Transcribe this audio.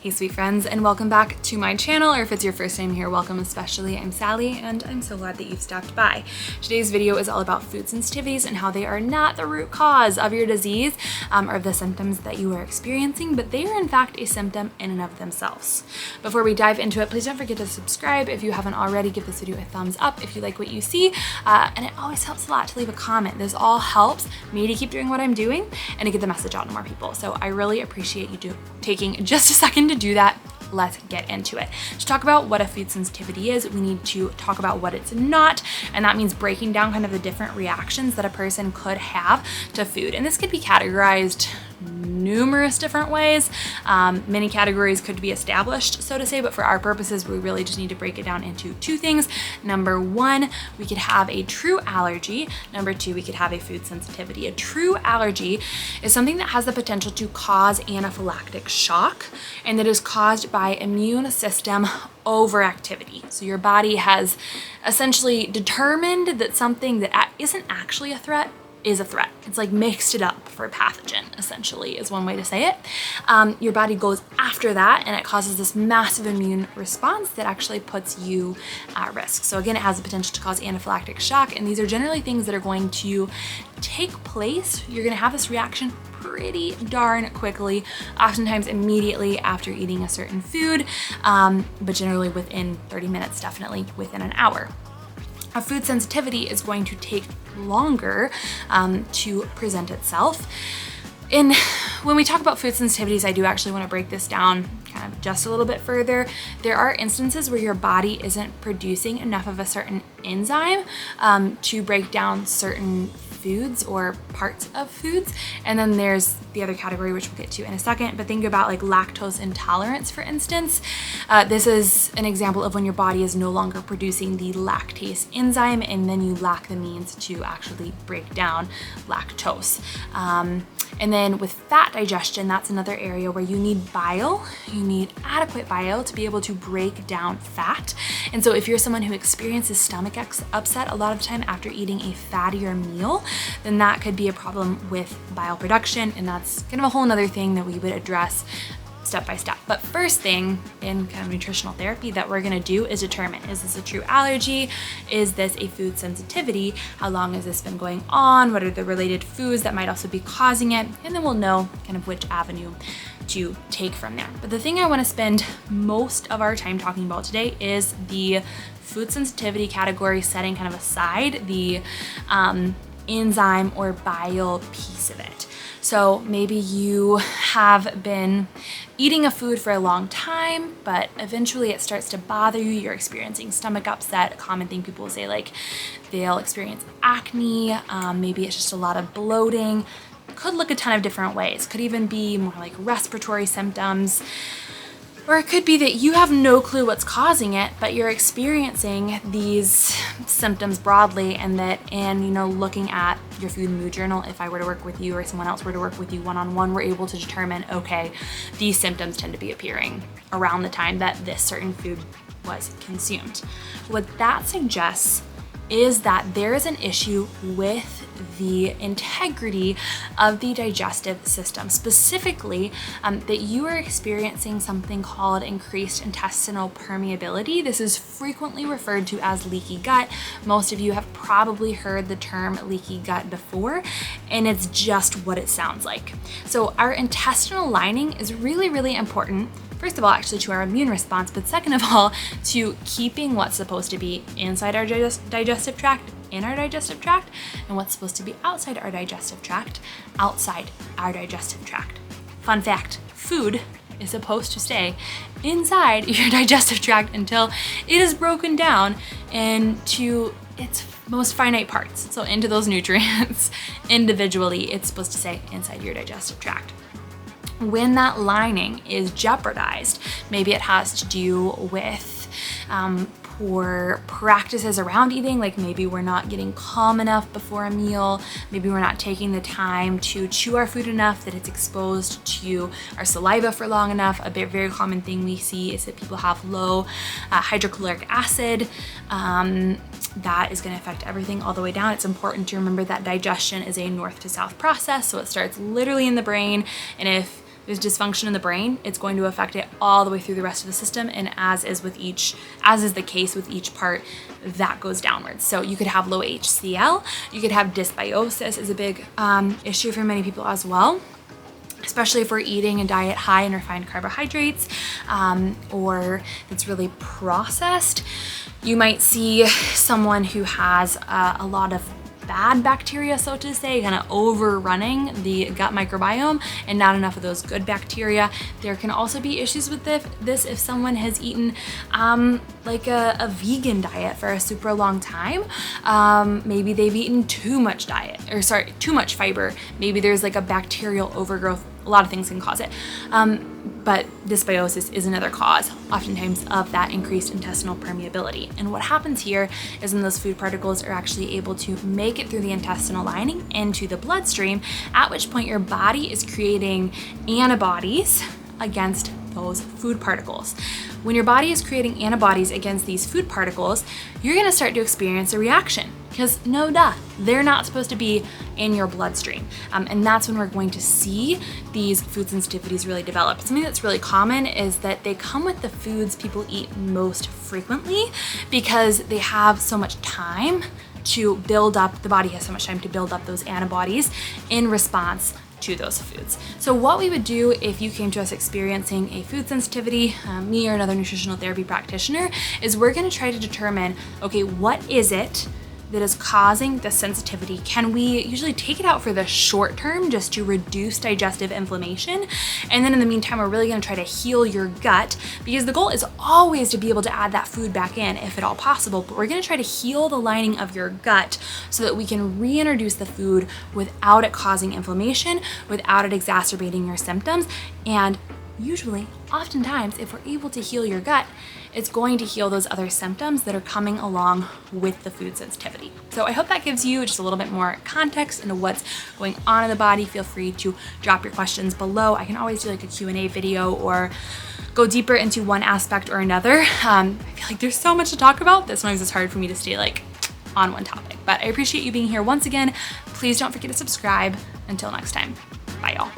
Hey sweet friends, and welcome back to my channel, or if it's your first time here, welcome especially. I'm Sally and I'm so glad that you've stopped by. Today's video is all about food sensitivities and how they are not the root cause of your disease or of the symptoms that you are experiencing, but they are in fact a symptom in and of themselves. Before we dive into it, please don't forget to subscribe if you haven't already. Give this video a thumbs up if you like what you see, and it always helps a lot to leave a comment. This all helps me to keep doing what I'm doing and to get the message out to more people. So I really appreciate you taking just a second to do that. Let's get into it. To talk about what a food sensitivity is, we need to talk about what it's not, and that means breaking down kind of the different reactions that a person could have to food. And this could be categorized numerous different ways. Many categories could be established, so to say, but for our purposes, we really just need to break it down into two things. Number one, we could have a true allergy. Number two, we could have a food sensitivity. A true allergy is something that has the potential to cause anaphylactic shock, and that is caused by immune system overactivity. So your body has essentially determined that something that isn't actually a threat is a threat. It's like mixed it up for a pathogen, essentially, is one way to say it. Your body goes after that and it causes this massive immune response that actually puts you at risk. So again, it has the potential to cause anaphylactic shock, and these are generally things that are going to take place. You're gonna have this reaction pretty darn quickly, oftentimes immediately after eating a certain food, but generally within 30 minutes, definitely within an hour. A food sensitivity is going to take longer to present itself. And when we talk about food sensitivities, I do actually want to break this down kind of just a little bit further. There are instances where your body isn't producing enough of a certain enzyme to break down certain foods or parts of foods. And then there's the other category, which we'll get to in a second, but think about like lactose intolerance, for instance. This is an example of when your body is no longer producing the lactase enzyme, and then you lack the means to actually break down lactose. And then with fat digestion, that's another area where you need bile. You need adequate bile to be able to break down fat. And so if you're someone who experiences stomach upset a lot of the time after eating a fattier meal, then that could be a problem with bile production. And that's kind of a whole nother thing that we would address step by step. But first thing in kind of nutritional therapy that we're gonna do is determine, is this a true allergy? Is this a food sensitivity? How long has this been going on? What are the related foods that might also be causing it? And then we'll know kind of which avenue to take from there. But the thing I wanna spend most of our time talking about today is the food sensitivity category, setting kind of aside the enzyme or bile piece of it. So maybe you have been eating a food for a long time, but eventually it starts to bother you. You're experiencing stomach upset. A common thing people will say, like they'll experience acne. Maybe it's just a lot of bloating. Could look a ton of different ways. Could even be more like respiratory symptoms. Or it could be that you have no clue what's causing it, but you're experiencing these symptoms broadly, and that in, looking at your food and mood journal, if I were to work with you or someone else were to work with you one-on-one, we're able to determine, okay, these symptoms tend to be appearing around the time that this certain food was consumed. What that suggests is that there is an issue with the integrity of the digestive system, specifically that you are experiencing something called increased intestinal permeability. This is frequently referred to as leaky gut. Most of you have probably heard the term leaky gut before, and it's just what it sounds like. So our intestinal lining is really, really important. First of all, actually to our immune response, but second of all, to keeping what's supposed to be inside our digestive tract in our digestive tract, and what's supposed to be outside our digestive tract outside our digestive tract. Fun fact, food is supposed to stay inside your digestive tract until it is broken down into its most finite parts. So into those nutrients individually, it's supposed to stay inside your digestive tract. When that lining is jeopardized, maybe it has to do with poor practices around eating, like maybe we're not getting calm enough before a meal, maybe we're not taking the time to chew our food enough that it's exposed to our saliva for long enough. A very common thing we see is that people have low hydrochloric acid. That is going to affect everything all the way down. It's important to remember that digestion is a north to south process, so it starts literally in the brain, and if there's dysfunction in the brain, it's going to affect it all the way through the rest of the system. And as is the case with each part, that goes downwards. So you could have low HCl, you could have dysbiosis is a big issue for many people as well, especially if we're eating a diet high in refined carbohydrates or it's really processed. You might see someone who has a lot of bad bacteria, so to say, kind of overrunning the gut microbiome and not enough of those good bacteria. There can also be issues with this if someone has eaten like a vegan diet for a super long time. Maybe they've eaten too much fiber. Maybe there's like a bacterial overgrowth. A lot of things can cause it. But dysbiosis is another cause, oftentimes, of that increased intestinal permeability. And what happens here is when those food particles are actually able to make it through the intestinal lining into the bloodstream, at which point your body is creating antibodies against those food particles. When your body is creating antibodies against these food particles, you're gonna start to experience a reaction because no duh, they're not supposed to be in your bloodstream. And that's when we're going to see these food sensitivities really develop. Something that's really common is that they come with the foods people eat most frequently because they have so much time to build up, the body has so much time to build up those antibodies in response to those foods. So what we would do if you came to us experiencing a food sensitivity, me or another nutritional therapy practitioner, is we're gonna try to determine, okay, what is it that is causing the sensitivity? Can we usually take it out for the short term just to reduce digestive inflammation? And then in the meantime, we're really gonna try to heal your gut, because the goal is always to be able to add that food back in if at all possible, but we're gonna try to heal the lining of your gut so that we can reintroduce the food without it causing inflammation, without it exacerbating your symptoms. And usually, oftentimes, if we're able to heal your gut, it's going to heal those other symptoms that are coming along with the food sensitivity. So I hope that gives you just a little bit more context into what's going on in the body. Feel free to drop your questions below. I can always do like a Q&A video or go deeper into one aspect or another. I feel like there's so much to talk about that sometimes it's hard for me to stay like on one topic. But I appreciate you being here once again. Please don't forget to subscribe. Until next time, bye y'all.